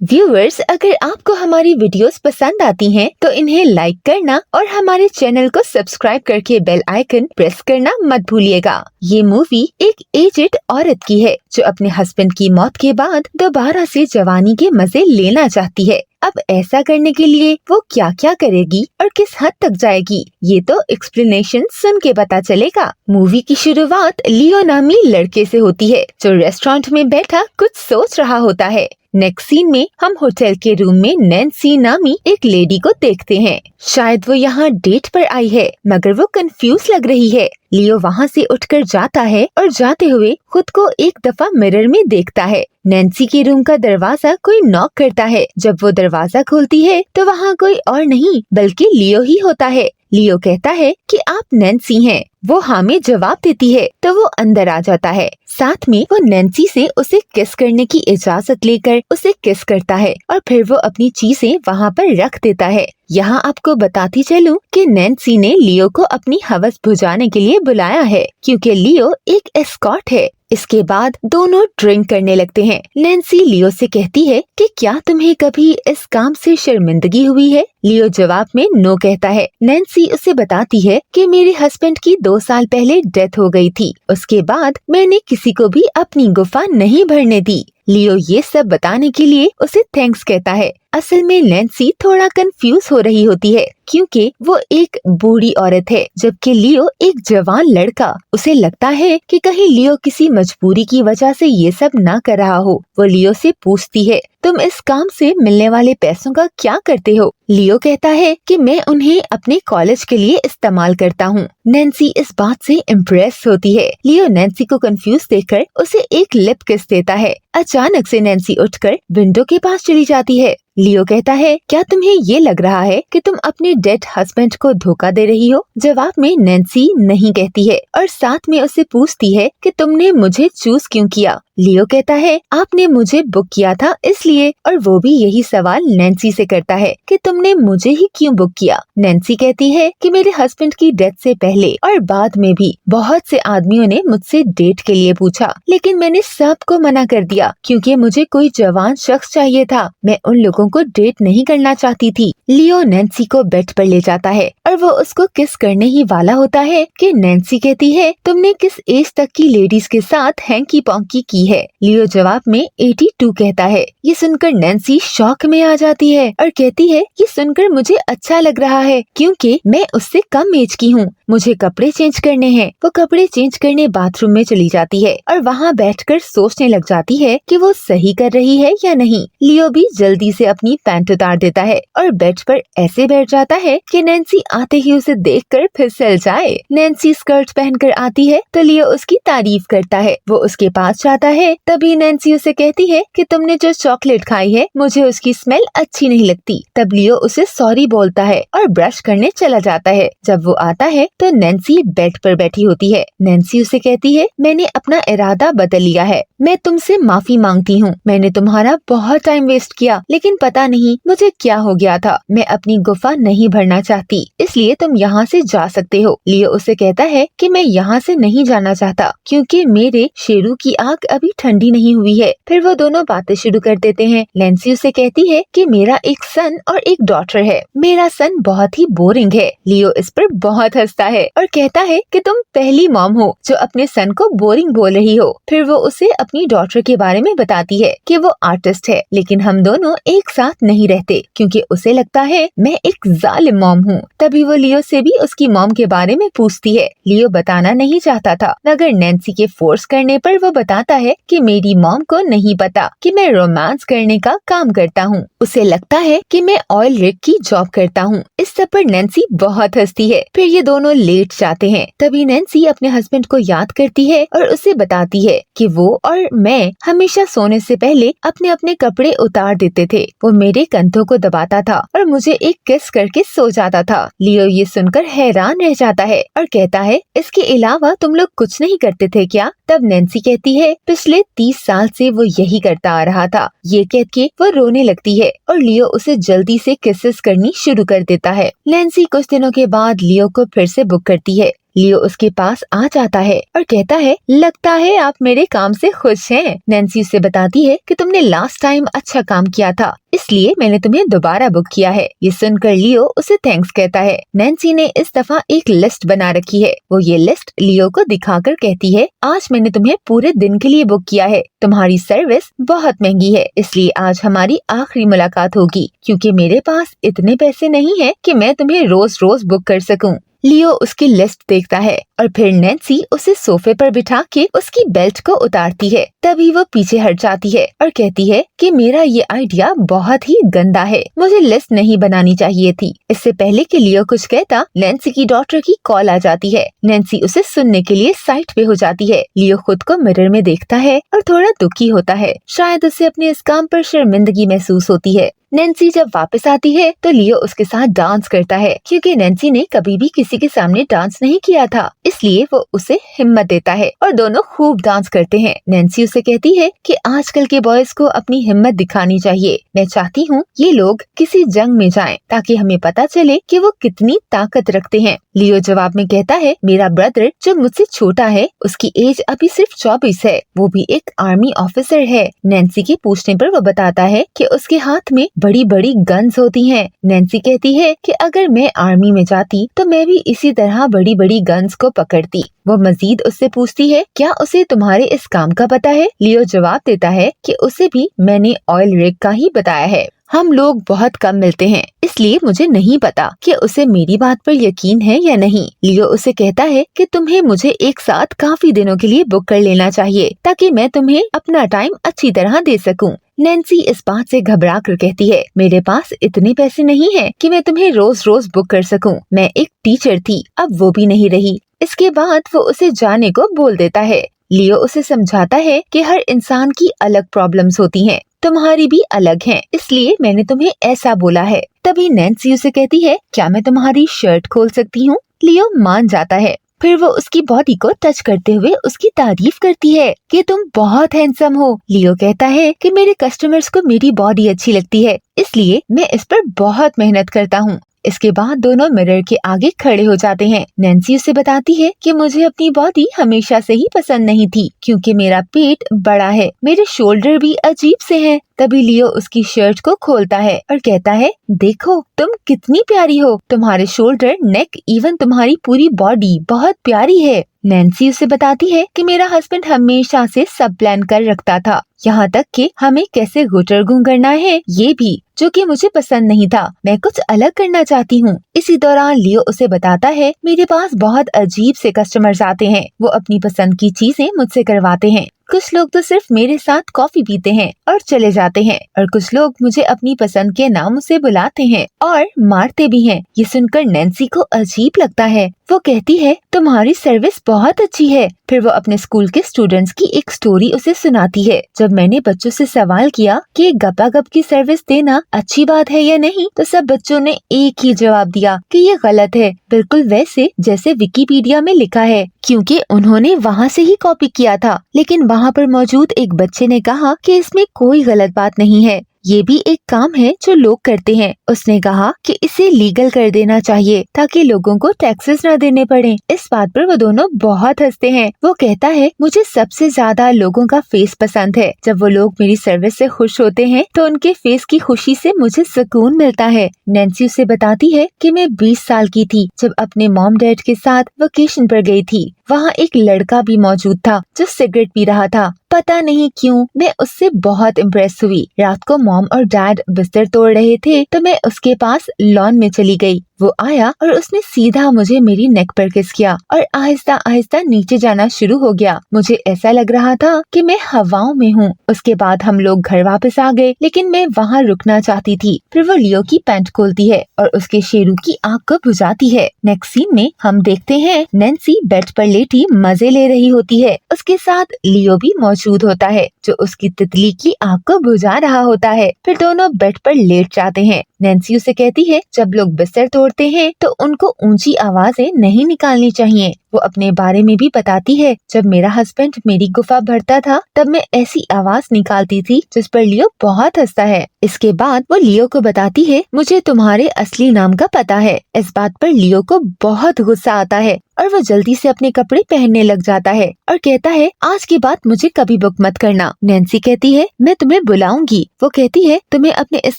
Viewers, अगर आपको हमारी वीडियोस पसंद आती हैं, तो इन्हें लाइक करना और हमारे चैनल को सब्सक्राइब करके बेल आइकन प्रेस करना मत भूलिएगा। ये मूवी एक एजेड औरत की है जो अपने हस्बैंड की मौत के बाद दोबारा से जवानी के मजे लेना चाहती है। अब ऐसा करने के लिए वो क्या क्या करेगी और किस हद तक जाएगी, ये तो एक्सप्लेनेशन सुन के पता चलेगा। मूवी की शुरुआत लियो नामी लड़के से होती है जो रेस्टोरेंट में बैठा कुछ सोच रहा होता है। नेक्स्ट सीन में हम होटल के रूम में नैन्सी नामी एक लेडी को देखते हैं। शायद वो यहाँ डेट पर आई है, मगर वो कंफ्यूज लग रही है। लियो वहाँ से उठकर जाता है और जाते हुए खुद को एक दफा मिरर में देखता है। नैन्सी के रूम का दरवाजा कोई नॉक करता है। जब वो दरवाजा खोलती है तो वहाँ कोई और नहीं बल्कि लियो ही होता है। लियो कहता है कि आप नैन्सी हैं। वो हाँ में जवाब देती है तो वो अंदर आ जाता है। साथ में वो नैन्सी से उसे किस करने की इजाजत लेकर उसे किस करता है और फिर वो अपनी चीजें वहाँ पर रख देता है। यहाँ आपको बताती चलूं कि नैन्सी ने लियो को अपनी हवस बुझाने के लिए बुलाया है, क्योंकि लियो एक एस्कॉर्ट है। इसके बाद दोनों ड्रिंक करने लगते हैं। नैन्सी लियो से कहती है कि क्या तुम्हें कभी इस काम से शर्मिंदगी हुई है? लियो जवाब में नो कहता है। नैन्सी उसे बताती है कि मेरे हस्बैंड की 2 साल पहले डेथ हो गई थी। उसके बाद मैंने किसी को भी अपनी गुफा नहीं भरने दी। लियो ये सब बताने के लिए उसे थैंक्स कहता है। असल में नैन्सी थोड़ा कंफ्यूज हो रही होती है, क्योंकि वो एक बूढ़ी औरत है जबकि लियो एक जवान लड़का। उसे लगता है कि कहीं लियो किसी मजबूरी की वजह से ये सब ना कर रहा हो। वो लियो से पूछती है, तुम इस काम से मिलने वाले पैसों का क्या करते हो? लियो कहता है कि मैं उन्हें अपने कॉलेज के लिए इस्तेमाल करता हूँ। नैन्सी इस बात से इम्प्रेस होती है। लियो नैन्सी को कंफ्यूज देखकर उसे एक लिप किस देता है। अचानक से नैन्सी उठकर विंडो के पास चली जाती है। लियो कहता है, क्या तुम्हें ये लग रहा है कि तुम अपने डेड हस्बैंड को धोखा दे रही हो? जवाब में नैन्सी नहीं कहती है और साथ में उसे पूछती है कि तुमने मुझे चूज क्यों किया? लियो कहता है, आपने मुझे बुक किया था इसलिए। और वो भी यही सवाल नैन्सी से करता है कि तुमने मुझे ही क्यों बुक किया? नैन्सी कहती है कि मेरे हस्बैंड की डेथ से पहले और बाद में भी बहुत से आदमियों ने मुझसे डेट के लिए पूछा, लेकिन मैंने सबको मना कर दिया क्योंकि मुझे कोई जवान शख्स चाहिए था। मैं उन लोगों को डेट नहीं करना चाहती थी। लियो नैन्सी को बेड पर ले जाता है और वो उसको किस करने ही वाला होता है कि नैन्सी कहती है, तुमने किस एज तक की लेडीज के साथ हैंकी पॉन्की की है? लियो जवाब में 82 कहता है। ये सुनकर नैन्सी शॉक में आ जाती है और कहती है, ये सुनकर मुझे अच्छा लग रहा है क्योंकि मैं उससे कम एज की हूँ। मुझे कपड़े चेंज करने हैं। वो कपड़े चेंज करने बाथरूम में चली जाती है और वहाँ बैठकर सोचने लग जाती है कि वो सही कर रही है या नहीं। लियो भी जल्दी से अपनी पैंट उतार देता है और बेड पर ऐसे बैठ जाता है कि नैन्सी आते ही उसे देखकर फिसल जाए। नैन्सी स्कर्ट पहनकर आती है तो लियो उसकी तारीफ करता है। वो उसके पास जाता है, तभी नैन्सी उसे कहती है कि तुमने जो चॉकलेट खाई है मुझे उसकी स्मेल अच्छी नहीं लगती। तब लियो उसे सॉरी बोलता है और ब्रश करने चला जाता है। जब वो आता है तो नैन्सी बेड पर बैठी होती है। नैन्सी उसे कहती है, मैंने अपना इरादा बदल लिया है। मैं तुमसे माफी मांगती हूँ। मैंने तुम्हारा बहुत टाइम वेस्ट किया, लेकिन पता नहीं मुझे क्या हो गया था। मैं अपनी गुफा नहीं भरना चाहती, इसलिए तुम यहाँ से जा सकते हो। लियो उसे कहता है कि मैं यहाँ से नहीं जाना चाहता क्योंकि मेरे शेरू की आग अभी ठंडी नहीं हुई है। फिर वो दोनों बातें शुरू कर देते हैं। नैन्सी उसे कहती है कि मेरा एक सन और एक डॉटर है। मेरा सन बहुत ही बोरिंग है। लियो इस पर बहुत हंसता है और कहता है कि तुम पहली मॉम हो जो अपने सन को बोरिंग बोल रही हो। फिर वो उसे अपनी डॉटर के बारे में बताती है कि वो आर्टिस्ट है, लेकिन हम दोनों एक साथ नहीं रहते क्योंकि उसे लगता है मैं एक जालिम मॉम हूँ। तभी वो लियो से भी उसकी मॉम के बारे में पूछती है। लियो बताना नहीं चाहता था, मगर नैन्सी के फोर्स करने पर वो बताता है कि मेरी मॉम को नहीं पता कि मैं रोमांस करने का काम करता हूँ। उसे लगता है कि मैं ऑयल रिग की जॉब करता हूँ। इस सब पर नैन्सी बहुत हंसती है। फिर ये दोनों लेट जाते हैं। तभी नैन्सी अपने हस्बैंड को याद करती है और उसे बताती है कि वो और मैं हमेशा सोने से पहले अपने अपने कपड़े उतार देते थे। वो मेरे कंधों को दबाता था और मुझे एक किस करके सो जाता था। लियो ये सुनकर हैरान रह जाता है और कहता है, इसके अलावा तुम लोग कुछ नहीं करते थे क्या? तब नैन्सी कहती है, पिछले 30 साल से वो यही करता आ रहा था। ये कह के वो रोने लगती है और लियो उसे जल्दी से किसेस करनी शुरू कर देता है। नैन्सी कुछ दिनों के बाद लियो को फिर से बुक करती है। लियो उसके पास आ जाता है और कहता है, लगता है आप मेरे काम से खुश हैं। नैन्सी उसे बताती है कि तुमने लास्ट टाइम अच्छा काम किया था, इसलिए मैंने तुम्हें दोबारा बुक किया है। ये सुनकर लियो उसे थैंक्स कहता है। नैन्सी ने इस दफा एक लिस्ट बना रखी है। वो ये लिस्ट लियो को दिखाकर कहती है, आज मैंने तुम्हें पूरे दिन के लिए बुक किया है। तुम्हारी सर्विस बहुत महंगी है, इसलिए आज हमारी आखिरी मुलाकात होगी, क्योंकि मेरे पास इतने पैसे नहीं है कि मैं तुम्हें रोज रोज बुक कर सकूं। लियो उसकी लिस्ट देखता है और फिर नैन्सी उसे सोफे पर बिठा के उसकी बेल्ट को उतारती है। तभी वो पीछे हट जाती है और कहती है कि मेरा ये आइडिया बहुत ही गंदा है, मुझे लिस्ट नहीं बनानी चाहिए थी। इससे पहले कि लियो कुछ कहता, नैन्सी की डॉक्टर की कॉल आ जाती है। नैन्सी उसे सुनने के लिए साइट पे हो जाती है। लियो खुद को मिरर में देखता है और थोड़ा दुखी होता है। शायद उसे अपने इस काम पर शर्मिंदगी महसूस होती है। नैन्सी जब वापस आती है तो लियो उसके साथ डांस करता है, क्योंकि नैन्सी ने कभी भी किसी के सामने डांस नहीं किया था, इसलिए वो उसे हिम्मत देता है और दोनों खूब डांस करते हैं। नैन्सी उसे कहती है कि आजकल के बॉयज को अपनी हिम्मत दिखानी चाहिए। मैं चाहती हूँ ये लोग किसी जंग में जाएं, ताकि हमें पता चले कि वो कितनी ताकत रखते हैं। लियो जवाब में कहता है, मेरा ब्रदर जो मुझसे छोटा है, उसकी एज अभी सिर्फ 24 है, वो भी एक आर्मी ऑफिसर है। नैन्सी के पूछने पर वो बताता है कि उसके हाथ में बड़ी बड़ी गन्स होती हैं। नैन्सी कहती है कि अगर मैं आर्मी में जाती तो मैं भी इसी तरह बड़ी बड़ी गन्स को पकड़ती। वो मजीद उससे पूछती है, क्या उसे तुम्हारे इस काम का पता है? लियो जवाब देता है कि उसे भी मैंने ऑयल रिग का ही बताया है। हम लोग बहुत कम मिलते हैं, इसलिए मुझे नहीं पता कि उसे मेरी बात पर यकीन है या नहीं। लियो उसे कहता है कि तुम्हें मुझे एक साथ काफी दिनों के लिए बुक कर लेना चाहिए, ताकि मैं तुम्हें अपना टाइम अच्छी तरह दे सकूं। नैन्सी इस बात से घबरा कर कहती है, मेरे पास इतने पैसे नहीं हैं कि मैं तुम्हें रोज रोज बुक कर सकूं। मैं एक टीचर थी, अब वो भी नहीं रही। इसके बाद वो उसे जाने को बोल देता है। लियो उसे समझाता है कि हर इंसान की अलग प्रॉब्लम्स होती हैं, तुम्हारी भी अलग हैं, इसलिए मैंने तुम्हें ऐसा बोला है। तभी नैन्सी उसे कहती है, क्या मैं तुम्हारी शर्ट खोल सकती हूँ? लियो मान जाता है। फिर वो उसकी बॉडी को टच करते हुए उसकी तारीफ करती है कि तुम बहुत हैंडसम हो। लियो कहता है कि मेरे कस्टमर्स को मेरी बॉडी अच्छी लगती है, इसलिए मैं इस पर बहुत मेहनत करता हूँ। इसके बाद दोनों मिरर के आगे खड़े हो जाते हैं। नैन्सी उसे बताती है कि मुझे अपनी बॉडी हमेशा से ही पसंद नहीं थी, क्योंकि मेरा पेट बड़ा है, मेरे शोल्डर भी अजीब से हैं। तभी लियो उसकी शर्ट को खोलता है और कहता है, देखो तुम कितनी प्यारी हो, तुम्हारे शोल्डर, नेक, इवन तुम्हारी पूरी बॉडी बहुत प्यारी है। नैन्सी उसे बताती है कि मेरा हस्बैंड हमेशा से सब प्लान कर रखता था, यहाँ तक कि हमें कैसे गुटरगू करना है ये भी, जो कि मुझे पसंद नहीं था। मैं कुछ अलग करना चाहती हूँ। इसी दौरान लियो उसे बताता है, मेरे पास बहुत अजीब से कस्टमर्स आते हैं, वो अपनी पसंद की चीजें मुझसे करवाते हैं। कुछ लोग तो सिर्फ मेरे साथ कॉफी पीते हैं और चले जाते हैं, और कुछ लोग मुझे अपनी पसंद के नाम से बुलाते हैं और मारते भी हैं। ये सुनकर नैन्सी को अजीब लगता है। वो कहती है, तुम्हारी सर्विस बहुत अच्छी है। फिर वो अपने स्कूल के स्टूडेंट्स की एक स्टोरी उसे सुनाती है। जब मैंने बच्चों से सवाल किया कि गपागप की सर्विस देना अच्छी बात है या नहीं, तो सब बच्चों ने एक ही जवाब दिया कि ये गलत है, बिल्कुल वैसे जैसे विकिपीडिया में लिखा है, क्योंकि उन्होंने वहाँ से ही कॉपी किया था। लेकिन वहाँ पर मौजूद एक बच्चे ने कहा कि इसमें कोई गलत बात नहीं है, ये भी एक काम है जो लोग करते हैं। उसने कहा कि इसे लीगल कर देना चाहिए ताकि लोगों को टैक्सेस न देने पड़े। इस बात पर वो दोनों बहुत हंसते हैं। वो कहता है, मुझे सबसे ज्यादा लोगों का फेस पसंद है। जब वो लोग मेरी सर्विस से खुश होते हैं तो उनके फेस की खुशी से मुझे सुकून मिलता है। नैन्सी उसे बताती है कि मैं 20 साल की थी जब अपने मॉम डैड के साथ वेकेशन पर गई थी। वहाँ एक लड़का भी मौजूद था जो सिगरेट पी रहा था। पता नहीं क्यों मैं उससे बहुत इम्प्रेस हुई। रात को मॉम और डैड बिस्तर तोड़ रहे थे तो मैं उसके पास लॉन में चली गई। वो आया और उसने सीधा मुझे मेरी नेक पर किस किया और आहिस्ता आहिस्ता नीचे जाना शुरू हो गया। मुझे ऐसा लग रहा था कि मैं हवाओं में हूँ। उसके बाद हम लोग घर वापस आ गए, लेकिन मैं वहाँ रुकना चाहती थी। फिर वो लियो की पैंट खोलती है और उसके शेरू की आग को बुझाती है। नेक्स्ट सीन में हम देखते हैं नैन्सी बेड पर लेटी मजे ले रही होती है। उसके साथ लियो भी मौजूद होता है जो उसकी तितली की आग को बुझा रहा होता है। फिर दोनों बेड पर लेट जाते हैं। नैन्सी उसे कहती है, जब लोग बिस्तर तोड़ते हैं तो उनको ऊंची आवाजें नहीं निकालनी चाहिए, वो अपने बारे में भी बताती है, जब मेरा हस्बैंड मेरी गुफा भरता था तब मैं ऐसी आवाज निकालती थी जिस पर लियो बहुत हंसता है। इसके बाद वो लियो को बताती है, मुझे तुम्हारे असली नाम का पता है। इस बात पर लियो को बहुत गुस्सा आता है और वो जल्दी से अपने कपड़े पहनने लग जाता है और कहता है, आज के बाद मुझे कभी बुक मत करना। नैन्सी कहती है, मैं तुम्हें बुलाऊंगी। वो कहती है, तुम्हें अपने इस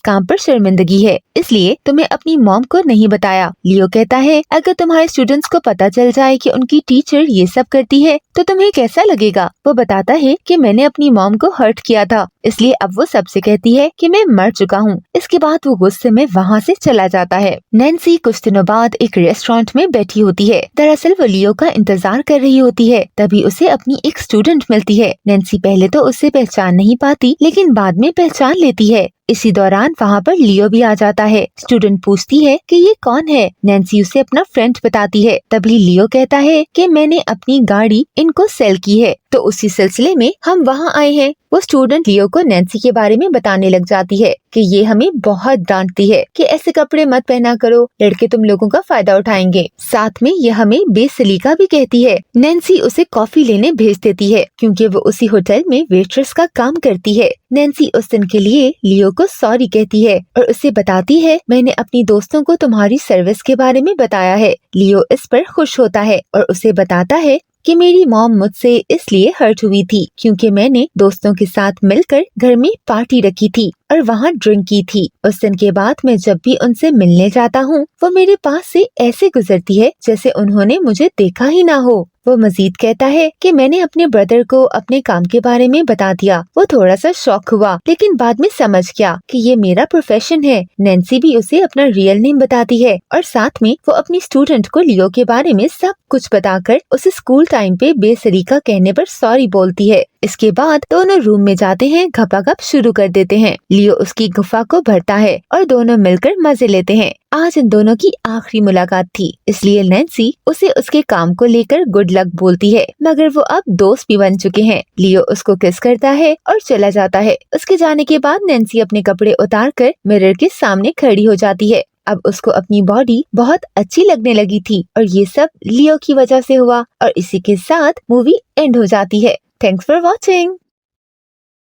काम पर शर्मिंदगी है, इसलिए तुम्हें अपनी मॉम को नहीं बताया। लियो कहता है, अगर तुम्हारे स्टूडेंट्स को पता चल जाए कि उनकी टीचर ये सब करती है तो तुम्हें कैसा लगेगा। वो बताता है कि मैंने अपनी मॉम को हर्ट किया था, इसलिए अब वो सबसे कहती है कि मैं मर चुका हूँ। इसके बाद वो गुस्से में वहाँ से चला जाता है। नैन्सी कुछ दिनों बाद एक रेस्टोरेंट में बैठी होती है। दरअसल वो लियो का इंतजार कर रही होती है। तभी उसे अपनी एक स्टूडेंट मिलती है। नैन्सी पहले तो उसे पहचान नहीं पाती, लेकिन बाद में पहचान लेती है। इसी दौरान वहाँ पर लियो भी आ जाता है। स्टूडेंट पूछती है कि ये कौन है। नैन्सी उसे अपना फ्रेंड बताती है। तभी लियो कहता है कि मैंने अपनी गाड़ी इनको सेल की है, तो उसी सिलसिले में हम वहाँ आए हैं। वो स्टूडेंट लियो को नैन्सी के बारे में बताने लग जाती है कि ये हमें बहुत डांटती है कि ऐसे कपड़े मत पहना करो, लड़के तुम लोगों का फायदा उठाएंगे। साथ में ये हमें बेसलीका भी कहती है। नैन्सी उसे कॉफी लेने भेज देती है क्योंकि वो उसी होटल में वेट्रेस का काम करती है। नैन्सी उस दिन के लिए लियो को सॉरी कहती है और उसे बताती है, मैंने अपनी दोस्तों को तुम्हारी सर्विस के बारे में बताया है। लियो इस पर खुश होता है और उसे बताता है कि मेरी मॉम मुझसे इसलिए हर्ट हुई थी क्योंकि मैंने दोस्तों के साथ मिलकर घर में पार्टी रखी थी और वहाँ ड्रिंक की थी। उस दिन के बाद मैं जब भी उनसे मिलने जाता हूँ वो मेरे पास से ऐसे गुजरती है जैसे उन्होंने मुझे देखा ही ना हो। वो मजीद कहता है कि मैंने अपने ब्रदर को अपने काम के बारे में बता दिया। वो थोड़ा सा शॉक हुआ, लेकिन बाद में समझ गया कि ये मेरा प्रोफेशन है। नैन्सी भी उसे अपना रियल नेम बताती है और साथ में वो अपनी स्टूडेंट को लियो के बारे में सब कुछ बताकर उसे स्कूल टाइम पे बेसलीका कहने पर सॉरी बोलती है। इसके बाद दोनों रूम में जाते हैं, गपागप शुरू कर देते हैं। लियो उसकी गुफा को भरता है और दोनों मिलकर मजे लेते हैं। आज इन दोनों की आखिरी मुलाकात थी, इसलिए नैन्सी उसे उसके काम को लेकर गुड लक बोलती है, मगर वो अब दोस्त भी बन चुके हैं। लियो उसको किस करता है और चला जाता है। उसके जाने के बाद नैन्सी अपने कपड़े उतारकर मिरर के सामने खड़ी हो जाती है। अब उसको अपनी बॉडी बहुत अच्छी लगने लगी थी और ये सब लियो की वजह से हुआ और इसी के साथ मूवी एंड हो जाती है। Thanks for watching.